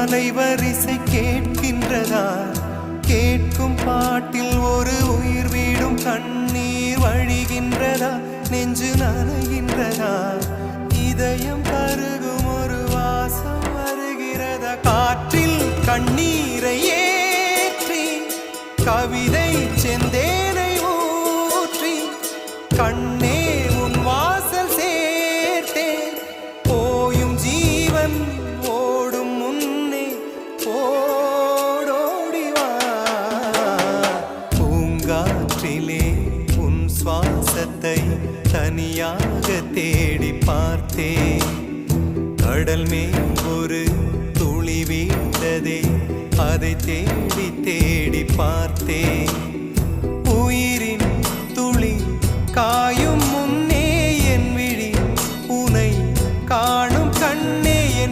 அலைவரிசை கேட்கின்றதா? கேட்கும் பாட்டில் ஒரு உயிர் வீடும் கண்ணீர் வழிகின்றதா? நெஞ்சு நனைகின்றதா? இதயம் கருகும் ஒரு வாசம் வருகிறதா? காற்றில் கண்ணீரை ஏற்றி கவிதை செந்தேனை ஊற்றி கண்ணே உன் வாசல் சேர்த்தேன். போயும் ஜீவன் ஓடும் முன்னே ஓடோடிவா. பூங்காற்றிலே உன் சுவாசத்தை தனியாக தேடி பார்த்தேன். கடல் மேல் ஒரு துளி வீழ்ந்ததே, அதை தேடி தேடி பார்த்தேன். உயிரின் துளி காயும்